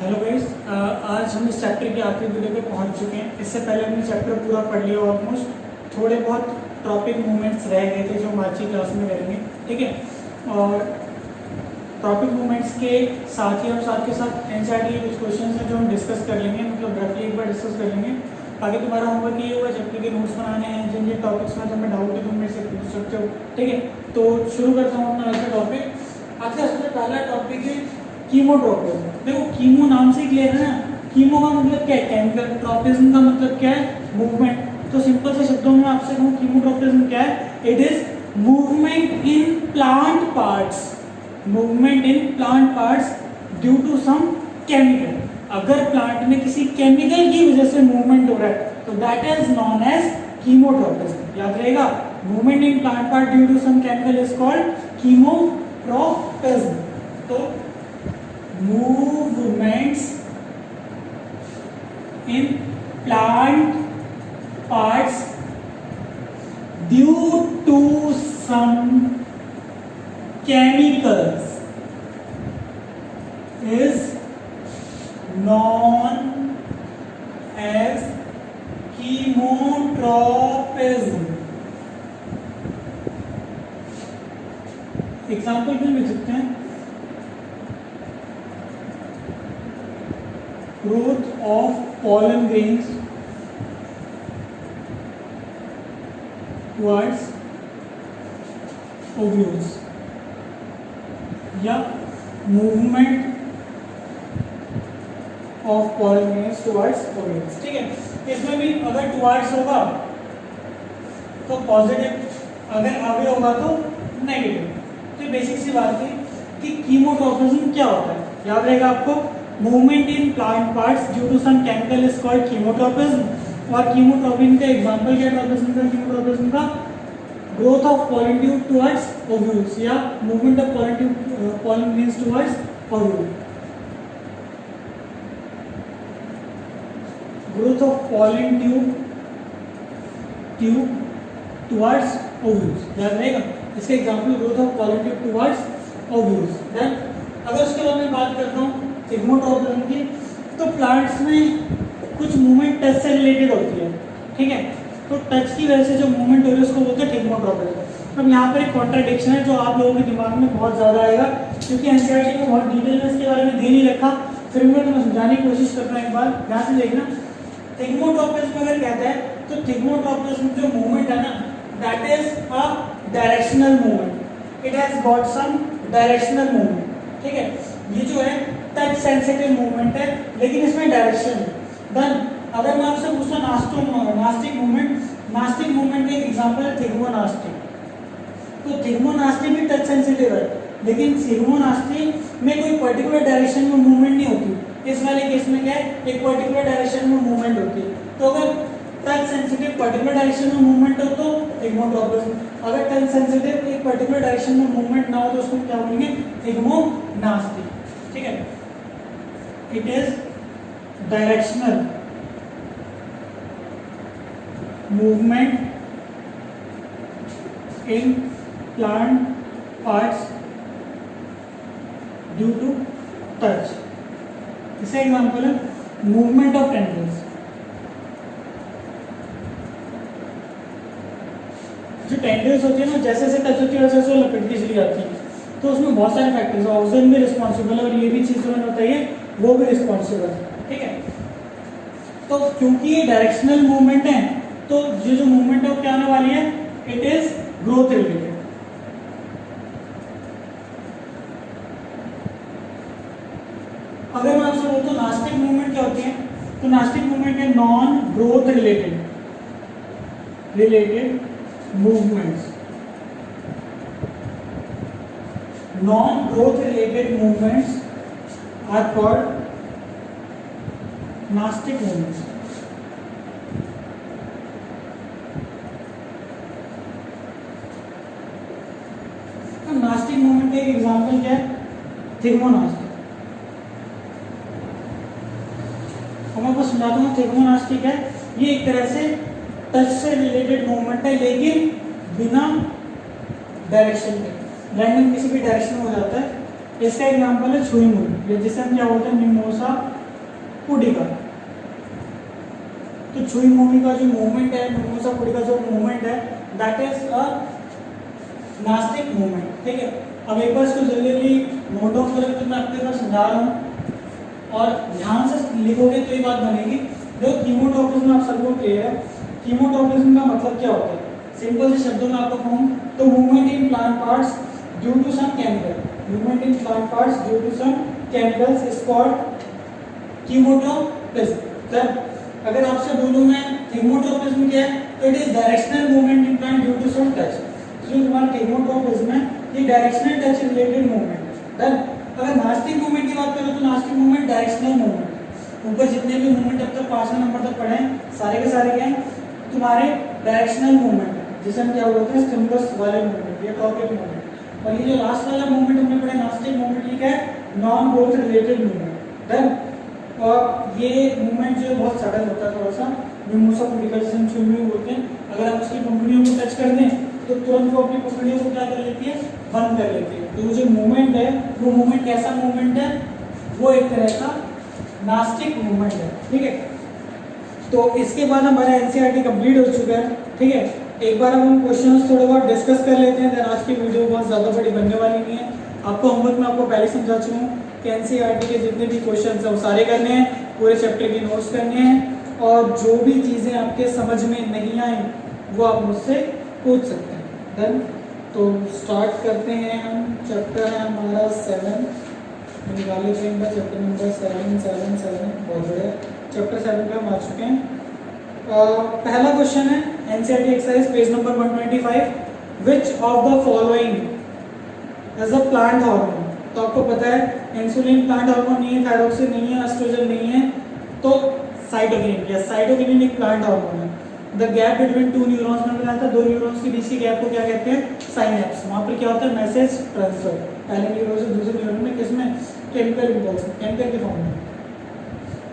Hello guys, आज हम इस चैप्टर के आखिरी वीडियो पे पहुंच चुके हैं। इससे पहले हमने चैप्टर पूरा पढ़ लिया ऑलमोस्ट। थोड़े बहुत टॉपिक मूवमेंट्स रह गए थे जो हम आज की क्लास में करेंगे, ठीक है। और टॉपिक मूवमेंट्स के साथ ही और साथ के साथ एनसीईआरटी के कुछ क्वेश्चन हैं जो हम डिस्कस कर लेंगे, मतलब रफली एक बार डिस्कस कर लेंगे। बाकी तुम्हारा होमवर्क ये होगा, चैप्टर के नोट्स बनाने हैं। जिन जिन टॉपिक्स में तुम्हें डाउट है तुम मेरे से पूछ सकते हो, ठीक है। तो शुरू करता हूँ अपना वैसे टॉपिक। आज का सबसे पहला टॉपिक है कीमोट्रोपिज्म। देखो, कीमो नाम से क्लियर है ना। कीमो का मतलब क्या है? केमिकल। ट्रोपिज्म का मतलब क्या है? मूवमेंट। तो सिंपल से शब्दों में आपसे कहूँ कीमोट्रोपिज्म क्या है? It is movement in plant parts. Movement in plant parts due to some chemical. अगर प्लांट में किसी केमिकल की वजह से मूवमेंट हो रहा है तो that is known as chemotropism. याद रहेगा, movement in plant part due to some chemical is called chemotropism. तो movements in plant parts due to some chemicals is known as chemotropism। Example भी लिख सकते हैं। Growth of pollen grains towards ovules, या movement of pollen grains towards ovules, ठीक है। इसमें भी अगर towards होगा तो पॉजिटिव, अगर आगे होगा तो नेगेटिव। तो बेसिक सी बात है कि कीमोट्रोपिज्म क्या होता है, याद रहेगा आपको। Movement in plant parts due to some chemical is called chemotropism. और कीमोट्रोपिज्म का एग्जांपल क्या है कीमोट्रोपिज्म का? Growth of pollen tube towards ovules, या movement of pollen grains towards ovule. Growth of pollen tube towards ovules, याद रहेगा। इसका example growth of pollen tube towards ovules. Then अगर उसके बाद मैं बात करता हूँ कीमोट्रोपिज्म की, तो प्लांट्स में कुछ मूवमेंट टच से रिलेटेड होती है, ठीक है। तो टच की वजह से जो मूवमेंट हो रही है उसको बोलते हैं कीमोट्रोपिज्म। अब यहाँ पर एक कॉन्ट्राडिक्शन है जो आप लोगों के दिमाग में बहुत ज़्यादा आएगा, क्योंकि एनसीईआरटी ने बहुत डिटेल में इसके बारे में दे नहीं रखा। फिर मैं तुम्हें समझाने की कोशिश करता हूँ, एक बार ध्यान से देखना। कीमोट्रोपिज्म अगर कहता है तो कीमोट्रोपिज्म जो मूवमेंट है ना, that is a directional movement. It has got some directional movement, ठीक है। ये जो है टच सेंसिटिव मूवमेंट है, लेकिन इसमें डायरेक्शन है। देन अगर मैं आपसे पूछता नास्टिक मूवमेंट का एक एग्जांपल है थिग्मोनास्टी। तो थिग्मोनास्टी भी टच सेंसिटिव है, लेकिन थिग्मोनास्टी में कोई पर्टिकुलर डायरेक्शन में मूवमेंट नहीं होती। इस वाले केस में क्या है, एक पर्टिकुलर डायरेक्शन में मूवमेंट होती है। तो अगर टच सेंसिटिव पर्टिकुलर डायरेक्शन में मूवमेंट हो तो थिग्मोट्रोपिज्म। अगर टच सेंसिटिव एक पर्टिकुलर डायरेक्शन में मूवमेंट ना हो तो उसको क्या बोलेंगे? थिग्मोनास्टी, ठीक है। It is directional movement in plant parts due to touch. इसका एग्जांपल है मूवमेंट ऑफ टेंडल्स। जो टेंडल्स होती है ना, जैसे जैसे टच होती है वैसे वैसे लपेटती चली जाती है। तो उसमें बहुत सारे फैक्टर्स है, ऑक्सीजन भी रिस्पॉन्सिबल है और ये भी चीज़ जो मैंने बताई है वो भी रिस्पॉन्सिबल है, ठीक है। तो क्योंकि ये डायरेक्शनल मूवमेंट है तो ये जो मूवमेंट है वो क्या आने वाली है? It is growth related. अगर मैं आपसे बोलता हूँ नास्टिक मूवमेंट क्या होती है, तो नास्टिक मूवमेंट है non growth related movements। Non-growth related movements are called nastic movements। तो नास्टिक मूवमेंट का एक एग्जांपल क्या है? थिग्मोनास्टी। मैं आपको समझाता हूँ। थिग्मोनास्टिक है, ये एक तरह से टच से रिलेटेड मूवमेंट है, लेकिन बिना डायरेक्शन के, रैंडम किसी भी डायरेक्शन में हो जाता है। इसका एग्जांपल है छुई मूवमेंट, जिसे हम क्या बोलते हैं? Mimosa pudica. तो चुई मूवी का जो मूवमेंट है, मिमोसा पुडिका जो मूवमेंट है, that is a nastic movement, ठीक है। अब एक बार इसको जल्दी नोट डाउन करें तो मैं आपके पास समझा रहा हूँ और ध्यान से लिखोगे तो ये बात बनेगी। जो कीमोट्रोपिज्म आप सबको क्लियर है, कीमोट्रोपिज्म का मतलब क्या होता है? सिंपल से शब्दों में आपको कहूँ तो movement in plant parts due to some chemical, movement in plant parts due to some chemicals is called chemotropism. अगर आपसे बोलूं मैं कीमोट्रोपिज्म क्या है, तो it is directional movement in plant due to some touch. जो तुम्हारा कीमोट्रोपिज्म है ये directional touch related movement. Then अगर नास्टिक मूवमेंट की बात करें तो नास्टिक मूवमेंट डायरेक्शनल मूवमेंट, ऊपर जितने भी मूवमेंट अब तक 5वें नंबर तक पढ़े हैं सारे के सारे क्या हैं तुम्हारे डायरेक्शनल मूवमेंट है, जिसे हम क्या बोलते हैं स्टिमुलस वाले मूवमेंट या टॉपिक मूवमेंट। और ये जो लास्ट वाला मूवमेंट हमने पढ़ा नास्टिक मूवमेंट, ये क्या है non growth related movement. Then और ये मूवमेंट जो बहुत सडन होता है, थोड़ा सा मिमोसा पुडिका जिसे हम स्विमिंग बोलते हैं, अगर हम उसकी पंखुड़ियों को टच कर दें तो तुरंत वो अपनी पंखुड़ियों को क्या कर लेती है, बंद कर लेती है। तो जो मूवमेंट है वो मूवमेंट कैसा मूवमेंट है, वो एक तरह का नास्टिक मूवमेंट है, ठीक है। तो इसके बाद हमारा एनसीईआरटी कंप्लीट हो चुका है, ठीक है। एक बार हम क्वेश्चंस थोड़े बहुत डिस्कस कर लेते हैं, देन आज की वीडियो बहुत ज़्यादा बड़ी बनने वाली नहीं है। आपको होमवर्क में आपको पहले समझा चुका हूँ कि एनसीईआरटी के जितने भी क्वेश्चन हैं वो सारे करने हैं, पूरे चैप्टर की नोट्स करने हैं, और जो भी चीज़ें आपके समझ में नहीं आई वो आप मुझसे पूछ सकते हैं। डन, तो स्टार्ट करते हैं हम। चैप्टर है हमारा 7, निकाल लेते हैं चैप्टर नंबर 7 बहुत बढ़िया। चैप्टर 7 पे हम आ चुके हैं। पहला क्वेश्चन है NCERT exercise page number 125, which of the following as a plant hormone. तो आपको पता है इंसुलिन प्लांट हार्मोन नहीं है, थायरोक्सिन नहीं है, एस्ट्रोजन नहीं है, तो साइटोकिनिन, या साइटोकिनिन एक प्लांट हार्मोन है। The gap between two neurons में बताया था, दो न्यूरॉन्स के बीच की गैप को क्या कहते हैं, साइनेप्स। वहाँ पर क्या होता है मैसेज ट्रांसफर, पहले न्यूरॉन से दूसरे न्यूरॉन में, किसमें केमिकल इम्पल्स, केमिकल के फॉर्म में।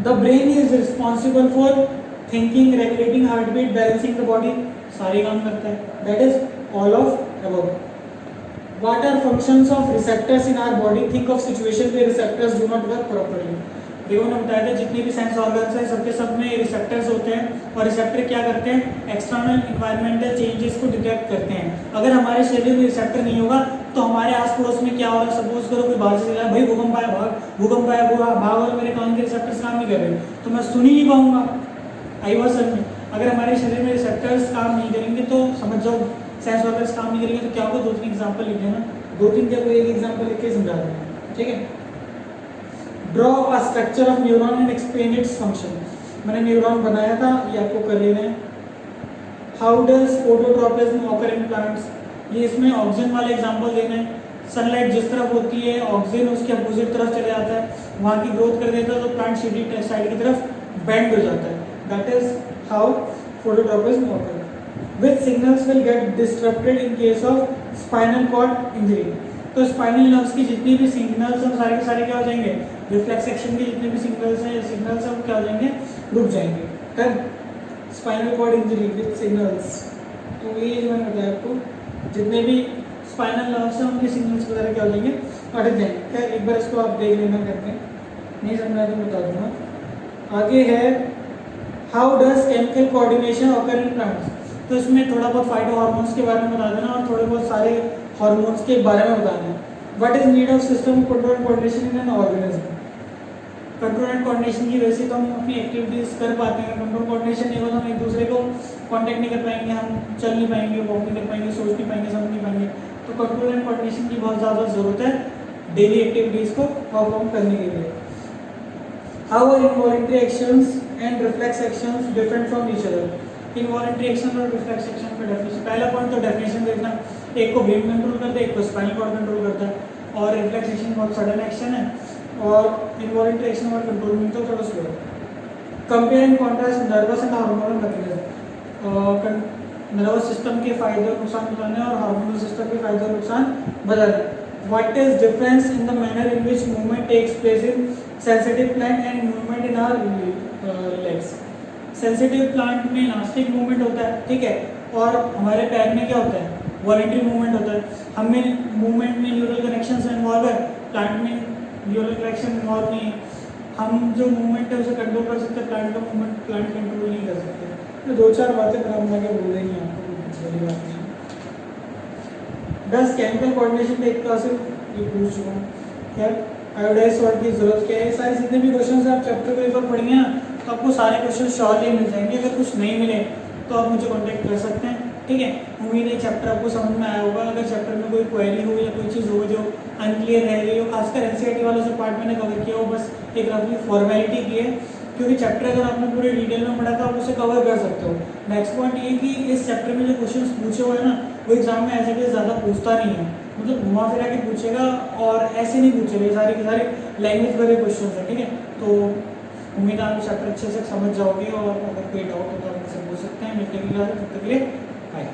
The brain is responsible for thinking, regulating heart beat, balancing the body, सारे काम करता है, that is all of above. What are functions of receptors in our body? Think of situation where receptors do not work properly. देखो मैंने बताया था जितनी भी सेंस ऑर्गन्स हैं सबके सब में रिसेप्टर्स होते हैं, और रिसेप्टर क्या करते हैं, एक्सटर्नल इन्वायरमेंटल चेंजेस को डिटेक्ट करते हैं। अगर हमारे शरीर में रिसेप्टर नहीं होगा तो हमारे आस पड़ोस में क्या हो रहा है, सपोज करो कोई बाहर से चला भाई भूकंप आया, भूकंप आया, भाग, और मेरे कान के रिसेप्टर्स काम नहीं कर रहे तो मैं सुन ही नहीं पाऊंगा। आई बात समझ में? अगर हमारे शरीर में रिसेप्टर्स काम नहीं करेंगे तो समझ जाओ सेंस ऑर्गन्स काम नहीं करेंगे। तो क्या होगा, 2-3 एग्जाम्पल लिख लेना, 2-3 क्या कोई एक एग्जाम्पल लिख के समझा देना, ठीक है। Draw a structure of neuron and explain its function. मैंने न्यूरॉन बनाया था, ये आपको कर लेना है। How does phototropism occur in plants, ये इसमें ऑक्सीजन वाले एग्जाम्पल देना है। सनलाइट जिस तरफ होती है ऑक्सीजन उसके अपोजिट तरफ चले जाता है, वहाँ की ग्रोथ कर देता है तो प्लांट सीधी साइड की तरफ बेंड हो जाता है, that is how phototropism occur. Which signals will get disrupted in case of spinal cord injury? तो स्पाइनल नर्व्स की जितनी भी सिग्नल्स हैं सारे के सारे क्या हो जाएंगे, रिफ्लेक्स एक्शन के जितने भी सिग्नल्स हैं वो क्या हो जाएंगे, रुक जाएंगे। तब spinal cord injury with signals, तो ये जो मैंने बताया आपको जितने भी स्पाइनल नर्व्स हैं उनके सिग्नल्स वगैरह क्या हो जाएंगे, अटक जाएंगे। क्या एक बार इसको आप देख लेना करके, नहीं समझा तो बता दूंगा। आगे है how does chemical coordination occur in plants. तो इसमें थोड़ा बहुत फाइटो हार्मोन्स के बारे में बता देना और थोड़े बहुत सारे हार्मोन्स के बारे में बताना है। What is need of system control and coordination in an organism. Control and coordination की वजह से तो हम अपनी एक्टिविटीज कर पाते हैं, कंट्रोल कोऑर्डिनेशन नहीं होगा तो हम एक दूसरे को कॉन्टेक्ट नहीं कर पाएंगे, हम चल नहीं पाएंगे, वॉक नहीं कर पाएंगे, सोच नहीं पाएंगे, समझ नहीं पाएंगे। तो कंट्रोल एंड कोऑर्डिनेशन की बहुत ज़्यादा जरूरत है डेली एक्टिविटीज़ को परफॉर्म करने के लिए। How are involuntary actions and reflex actions different from each other. Involuntary action और रिफ्लेक्स एक्शन का डेफिनेशन, पहला पॉइंट तो डेफिनेशन देखना, एक को ब्रेन कंट्रोल करता है, एक को स्पाइनल कॉर्ड कंट्रोल करता है, और रिफ्लेक्स एक्शन बहुत सडन एक्शन है और इनवॉलंटरी एक्शन और कंट्रोल में तो थोड़ा स्लो है। Compare and contrast nervous and hormonal mechanism. Nervous system के फायदे और नुकसान बताने और हार्मोनल सिस्टम के फायदे और नुकसान बताने। What is difference in the manner in which movement takes place in sensitive plant and movement in our legs. Sensitive plant में इलास्टिक मूवमेंट होता है, ठीक है, और हमारे पैर में क्या होता है, वॉलंटरी मूवमेंट होता है। हमें मूवमेंट में न्यूरल कनेक्शन इन्वॉल्व है, प्लांट में न्यूरल कनेक्शन इन्वॉल्व नहीं है। हम जो मूवमेंट है उसे कंट्रोल कर सकते हैं, प्लांट का मूवमेंट प्लांट कंट्रोल नहीं कर सकते। तो दो चार बातें पर हम आगे बोल देंगे आपको, बड़ी बात नहीं। बस केमिकल कोऑर्डिनेशन का एक तो असल ये पूछ चुका हूँ। क्या आयोडाइज सॉल्ट की जरूरत क्या है, सारे जितने भी क्वेश्चन आप चैप्टर के ऊपर पढ़ेंगे ना तो आपको सारे क्वेश्चन श्योरली मिल जाएंगे। अगर कुछ नहीं मिले तो आप मुझे कांटेक्ट कर सकते हैं, ठीक है। उम्मीद है चैप्टर आपको समझ में आया होगा। अगर चैप्टर में कोई क्वेरी हो या कोई चीज़ हो जो अनक्लियर रह गई हो, खासकर एनसीईआरटी वाला जो पार्ट मैंने कवर किया हो, बस एक रफली फॉर्मेलिटी की है, क्योंकि चैप्टर अगर आपने पूरे डिटेल में पढ़ा था आप उसे कवर कर सकते हो। नेक्स्ट पॉइंट ये कि इस चैप्टर में जो क्वेश्चन पूछे हुए हैं ना वो एग्जाम में ऐसे भी ज़्यादा पूछता नहीं है, मतलब घुमा फिरा के पूछेगा और ऐसे नहीं पूछेगा, सारे के सारे लैंग्वेज वाले क्वेश्चन है, ठीक है। तो उम्मीद है आप चैप्टर अच्छे से समझ जाओगे और अगर कोई डाउट हो तो आप मुझसे पूछ सकते हैं। मिलते के लिए, तब तक के लिए बाय।